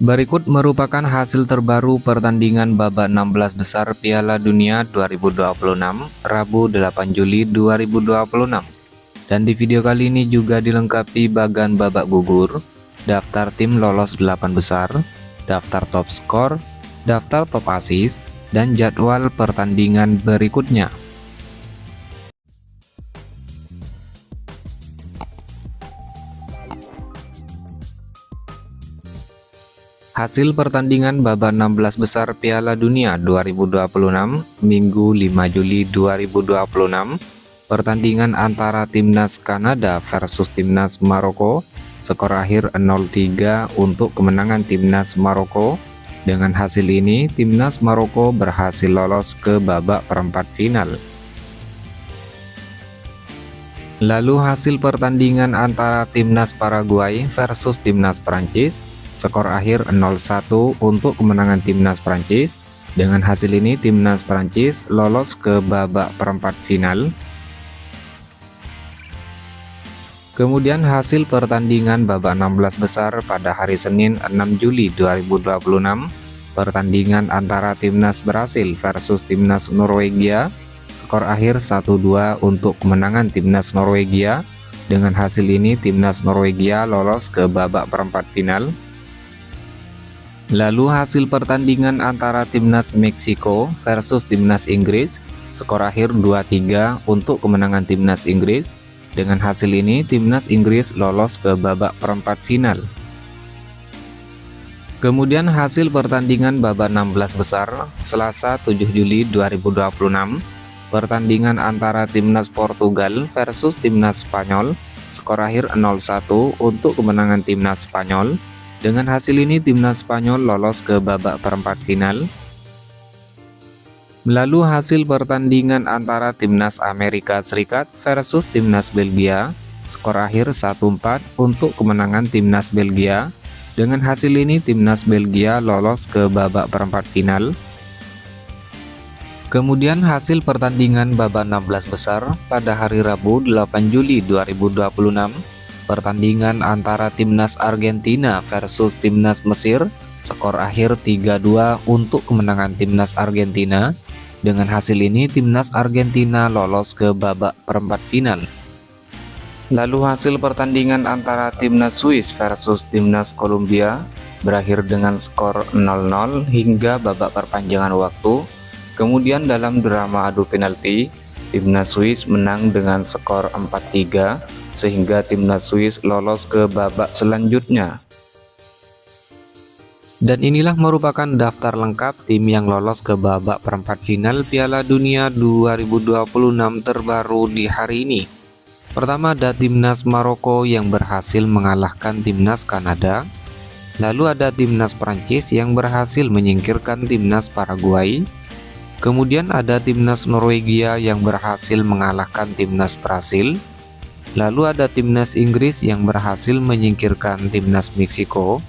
Berikut merupakan hasil terbaru pertandingan babak 16 besar Piala Dunia 2026 Rabu 8 Juli 2026. Dan di video kali ini juga dilengkapi bagan babak gugur, daftar tim lolos 8 besar, daftar top skor, daftar top assist, dan jadwal pertandingan berikutnya. Hasil pertandingan babak 16 besar Piala Dunia 2026 Minggu 5 Juli 2026. Pertandingan antara timnas Kanada versus timnas Maroko, skor akhir 0-3 untuk kemenangan timnas Maroko. Dengan hasil ini, timnas Maroko berhasil lolos ke babak perempat final. Lalu hasil pertandingan antara timnas Paraguay versus timnas Prancis, skor akhir 0-1 untuk kemenangan timnas Prancis. Dengan hasil ini, timnas Prancis lolos ke babak perempat final. Kemudian hasil pertandingan babak 16 besar pada hari Senin 6 Juli 2026, pertandingan antara timnas Brasil versus timnas Norwegia, skor akhir 1-2 untuk kemenangan timnas Norwegia. Dengan hasil ini, timnas Norwegia lolos ke babak perempat final. Lalu hasil pertandingan antara timnas Meksiko versus timnas Inggris, skor akhir 2-3 untuk kemenangan timnas Inggris. Dengan hasil ini, timnas Inggris lolos ke babak perempat final. Kemudian hasil pertandingan babak 16 besar Selasa 7 Juli 2026, pertandingan antara timnas Portugal versus timnas Spanyol, skor akhir 0-1 untuk kemenangan timnas Spanyol. Dengan hasil ini, timnas Spanyol lolos ke babak perempat final. Lalu hasil pertandingan antara timnas Amerika Serikat versus timnas Belgia, skor akhir 1-4 untuk kemenangan timnas Belgia. Dengan hasil ini, timnas Belgia lolos ke babak perempat final. Kemudian hasil pertandingan babak 16 besar pada hari Rabu 8 Juli 2026, pertandingan antara timnas Argentina versus timnas Mesir, skor akhir 3-2 untuk kemenangan timnas Argentina. Dengan hasil ini, timnas Argentina lolos ke babak perempat final. Lalu hasil pertandingan antara timnas Swiss versus timnas Kolombia berakhir dengan skor 0-0 hingga babak perpanjangan waktu. Kemudian dalam drama adu penalti, timnas Swiss menang dengan skor 4-3 sehingga timnas Swiss lolos ke babak selanjutnya. Dan inilah merupakan daftar lengkap tim yang lolos ke babak perempat final Piala Dunia 2026 terbaru di hari ini. Pertama ada timnas Maroko yang berhasil mengalahkan timnas Kanada. Lalu ada timnas Prancis yang berhasil menyingkirkan timnas Paraguay. Kemudian ada timnas Norwegia yang berhasil mengalahkan timnas Brasil. Lalu ada timnas Inggris yang berhasil menyingkirkan timnas Meksiko.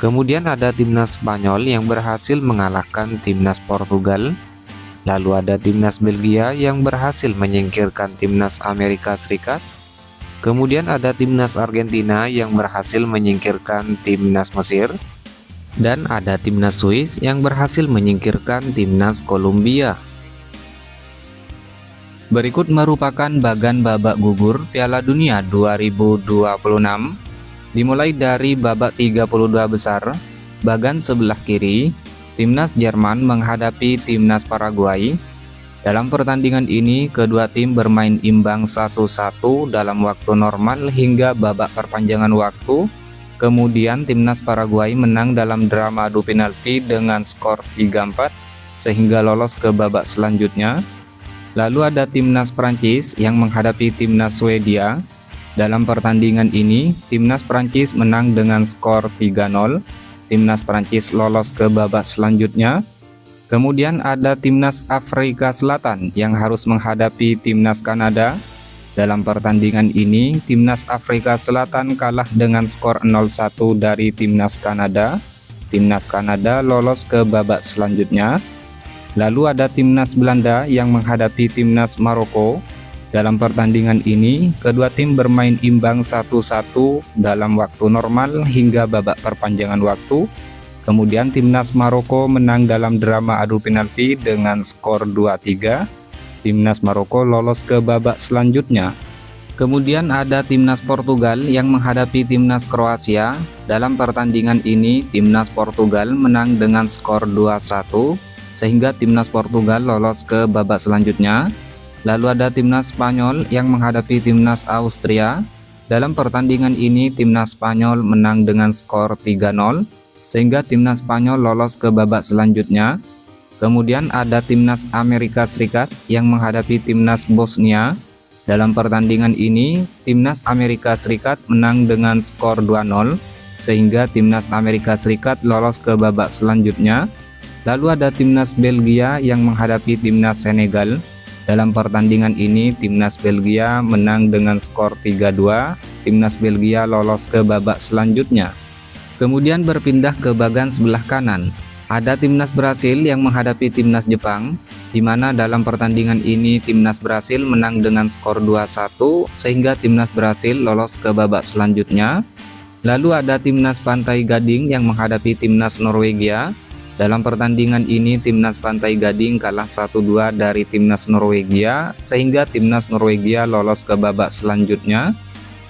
Kemudian ada timnas Spanyol yang berhasil mengalahkan timnas Portugal. Lalu ada timnas Belgia yang berhasil menyingkirkan timnas Amerika Serikat. Kemudian ada timnas Argentina yang berhasil menyingkirkan timnas Mesir. Dan ada timnas Swiss yang berhasil menyingkirkan timnas Kolombia. Berikut merupakan bagan babak gugur Piala Dunia 2026. Dimulai dari babak 32 besar, bagan sebelah kiri, timnas Jerman menghadapi timnas Paraguay. Dalam pertandingan ini, kedua tim bermain imbang 1-1 dalam waktu normal hingga babak perpanjangan waktu. Kemudian timnas Paraguay menang dalam drama adu penalti dengan skor 3-4 sehingga lolos ke babak selanjutnya. Lalu ada timnas Prancis yang menghadapi timnas Swedia. Dalam pertandingan ini, timnas Prancis menang dengan skor 3-0. Timnas Prancis lolos ke babak selanjutnya. Kemudian ada timnas Afrika Selatan yang harus menghadapi timnas Kanada. Dalam pertandingan ini, timnas Afrika Selatan kalah dengan skor 0-1 dari timnas Kanada. Timnas Kanada lolos ke babak selanjutnya. Lalu ada timnas Belanda yang menghadapi timnas Maroko. Dalam pertandingan ini, kedua tim bermain imbang 1-1 dalam waktu normal hingga babak perpanjangan waktu. Kemudian timnas Maroko menang dalam drama adu penalti dengan skor 2-3. Timnas Maroko lolos ke babak selanjutnya. Kemudian ada timnas Portugal yang menghadapi timnas Kroasia. Dalam pertandingan ini, timnas Portugal menang dengan skor 2-1 sehingga timnas Portugal lolos ke babak selanjutnya. Lalu ada timnas Spanyol yang menghadapi timnas Austria. Dalam pertandingan ini, timnas Spanyol menang dengan skor 3-0 sehingga timnas Spanyol lolos ke babak selanjutnya. Kemudian ada timnas Amerika Serikat yang menghadapi timnas Bosnia. Dalam pertandingan ini, timnas Amerika Serikat menang dengan skor 2-0 sehingga timnas Amerika Serikat lolos ke babak selanjutnya. Lalu ada timnas Belgia yang menghadapi timnas Senegal. Dalam pertandingan ini, timnas Belgia menang dengan skor 3-2. Timnas Belgia lolos ke babak selanjutnya. Kemudian berpindah ke bagian sebelah kanan. Ada timnas Brasil yang menghadapi timnas Jepang, di mana dalam pertandingan ini timnas Brasil menang dengan skor 2-1 sehingga timnas Brasil lolos ke babak selanjutnya. Lalu ada timnas Pantai Gading yang menghadapi timnas Norwegia. Dalam pertandingan ini timnas Pantai Gading kalah 1-2 dari timnas Norwegia sehingga timnas Norwegia lolos ke babak selanjutnya.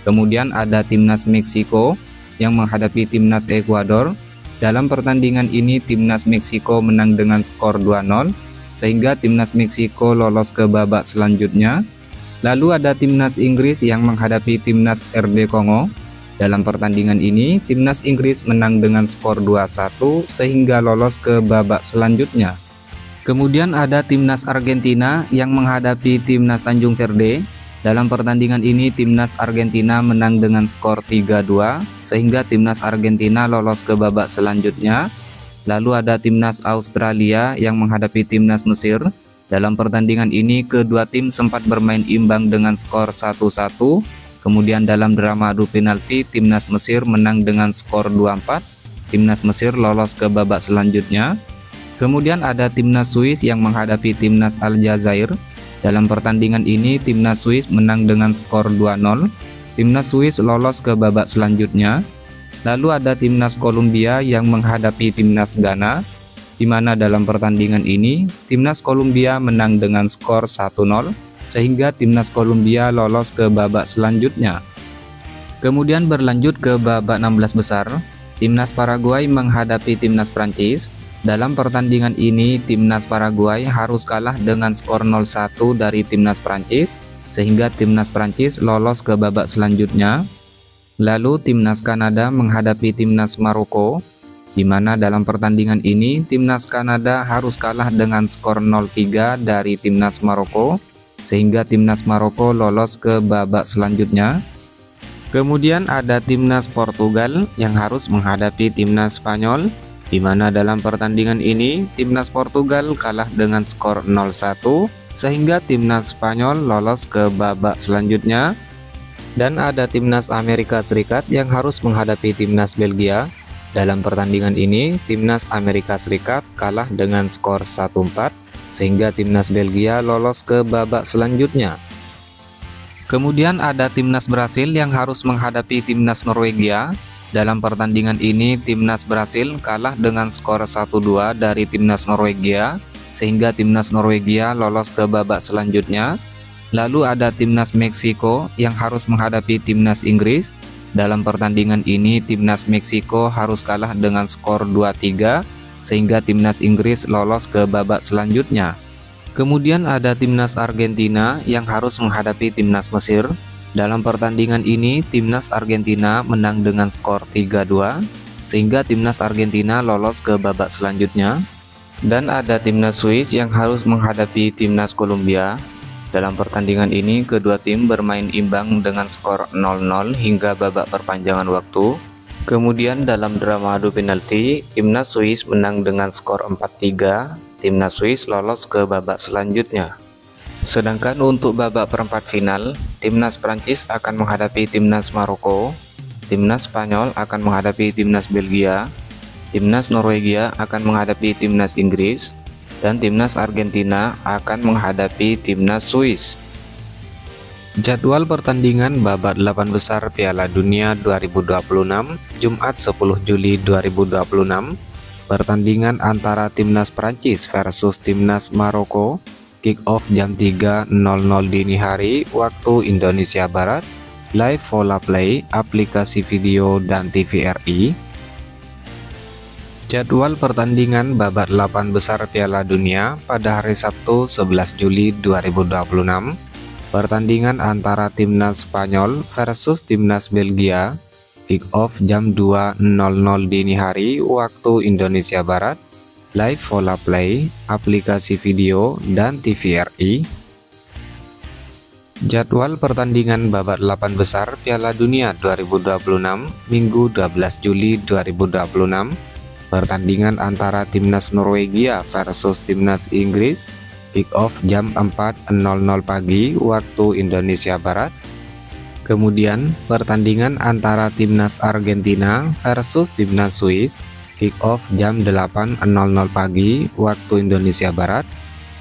Kemudian ada timnas Meksiko yang menghadapi timnas Ekuador. Dalam pertandingan ini timnas Meksiko menang dengan skor 2-0 sehingga timnas Meksiko lolos ke babak selanjutnya. Lalu ada timnas Inggris yang menghadapi timnas RD Kongo. Dalam pertandingan ini timnas Inggris menang dengan skor 2-1 sehingga lolos ke babak selanjutnya. Kemudian ada timnas Argentina yang menghadapi timnas Tanjung Verde. Dalam pertandingan ini timnas Argentina menang dengan skor 3-2 sehingga timnas Argentina lolos ke babak selanjutnya. Lalu ada timnas Australia yang menghadapi timnas Mesir. Dalam pertandingan ini kedua tim sempat bermain imbang dengan skor 1-1. Kemudian dalam drama adu penalti timnas Mesir menang dengan skor 2-4. Timnas Mesir lolos ke babak selanjutnya. Kemudian ada timnas Swiss yang menghadapi timnas Aljazair. Dalam pertandingan ini timnas Swiss menang dengan skor 2-0. Timnas Swiss lolos ke babak selanjutnya. Lalu ada timnas Kolombia yang menghadapi timnas Ghana, di mana dalam pertandingan ini timnas Kolombia menang dengan skor 1-0 sehingga timnas Kolombia lolos ke babak selanjutnya. Kemudian berlanjut ke babak 16 besar, timnas Paraguay menghadapi timnas Prancis. Dalam pertandingan ini timnas Paraguay harus kalah dengan skor 0-1 dari timnas Prancis sehingga timnas Prancis lolos ke babak selanjutnya. Lalu timnas Kanada menghadapi timnas Maroko, di mana dalam pertandingan ini timnas Kanada harus kalah dengan skor 0-3 dari timnas Maroko sehingga timnas Maroko lolos ke babak selanjutnya. Kemudian ada timnas Portugal yang harus menghadapi timnas Spanyol, di mana dalam pertandingan ini timnas Portugal kalah dengan skor 0-1 sehingga timnas Spanyol lolos ke babak selanjutnya. Dan ada timnas Amerika Serikat yang harus menghadapi timnas Belgia. Dalam pertandingan ini timnas Amerika Serikat kalah dengan skor 1-4 sehingga timnas Belgia lolos ke babak selanjutnya. Kemudian ada timnas Brasil yang harus menghadapi timnas Norwegia. Dalam pertandingan ini timnas Brasil kalah dengan skor 1-2 dari timnas Norwegia sehingga timnas Norwegia lolos ke babak selanjutnya. Lalu ada timnas Meksiko yang harus menghadapi timnas Inggris. Dalam pertandingan ini timnas Meksiko harus kalah dengan skor 2-3 sehingga timnas Inggris lolos ke babak selanjutnya. Kemudian ada timnas Argentina yang harus menghadapi timnas Mesir. Dalam pertandingan ini timnas Argentina menang dengan skor 3-2 sehingga timnas Argentina lolos ke babak selanjutnya. Dan ada timnas Swiss yang harus menghadapi timnas Kolombia. Dalam pertandingan ini kedua tim bermain imbang dengan skor 0-0 hingga babak perpanjangan waktu. Kemudian dalam drama adu penalti timnas Swiss menang dengan skor 4-3. Timnas Swiss lolos ke babak selanjutnya. Sedangkan untuk babak perempat final, timnas Prancis akan menghadapi timnas Maroko, timnas Spanyol akan menghadapi timnas Belgia, timnas Norwegia akan menghadapi timnas Inggris, dan timnas Argentina akan menghadapi timnas Swiss. Jadwal pertandingan babak 8 besar Piala Dunia 2026 Jumat 10 Juli 2026. Pertandingan antara timnas Prancis versus timnas Maroko. Kick off jam 3.00 dini hari waktu Indonesia Barat. Live Vola Play, aplikasi video dan TVRI. Jadwal pertandingan babak 8 besar Piala Dunia pada hari Sabtu 11 Juli 2026. Pertandingan antara timnas Spanyol versus timnas Belgia. Kick off jam 2.00 dini hari waktu Indonesia Barat. Live Vola Play, aplikasi video dan TVRI. Jadwal pertandingan babak 8 besar Piala Dunia 2026 Minggu 12 Juli 2026. Pertandingan antara timnas Norwegia versus timnas Inggris. Kick off jam 4.00 pagi waktu Indonesia Barat. Kemudian pertandingan antara timnas Argentina versus timnas Swiss. Kick off jam 8.00 pagi waktu Indonesia Barat.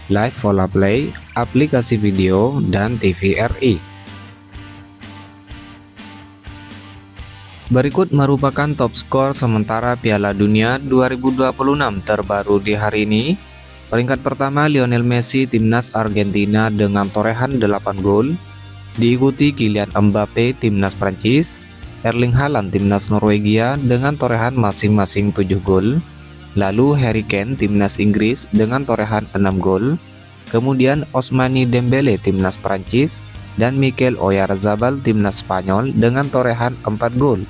Live Vola Play, aplikasi video dan TVRI. Berikut merupakan top skor sementara Piala Dunia 2026 terbaru di hari ini. Peringkat pertama Lionel Messi timnas Argentina dengan torehan 8 gol. Diikuti Kylian Mbappe timnas Prancis, Erling Haaland timnas Norwegia dengan torehan masing-masing 7 gol. Lalu Harry Kane timnas Inggris dengan torehan 6 gol. Kemudian Ousmane Dembele timnas Prancis dan Mikel Oyarzabal timnas Spanyol dengan torehan 4 gol.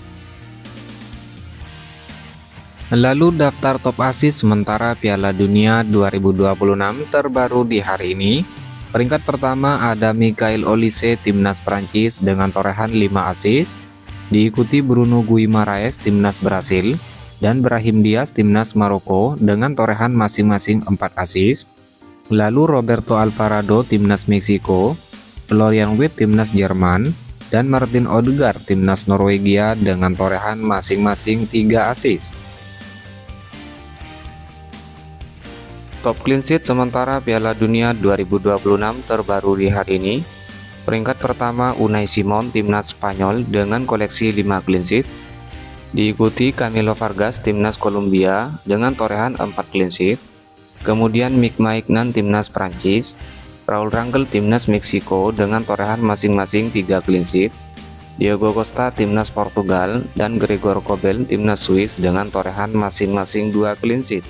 Lalu daftar top assist sementara Piala Dunia 2026 terbaru di hari ini. Peringkat pertama ada Michael Olise timnas Prancis dengan torehan 5 assist. Diikuti Bruno Guimaraes timnas Brasil dan Brahim Diaz timnas Maroko dengan torehan masing-masing 4 assist. Lalu Roberto Alvarado timnas Meksiko, Florian Wirtz timnas Jerman, dan Martin Odegaard timnas Norwegia dengan torehan masing-masing 3 assist. Top clean sheet sementara Piala Dunia 2026 terbaru di hari ini. Peringkat pertama Unai Simon timnas Spanyol dengan koleksi 5 clean sheet. Diikuti Camilo Vargas timnas Kolombia dengan torehan 4 clean sheet. Kemudian Mike Maignan timnas Prancis, Raul Rangel timnas Meksiko dengan torehan masing-masing 3 clean sheet. Diego Costa timnas Portugal dan Gregor Kobel timnas Swiss dengan torehan masing-masing 2 clean sheet.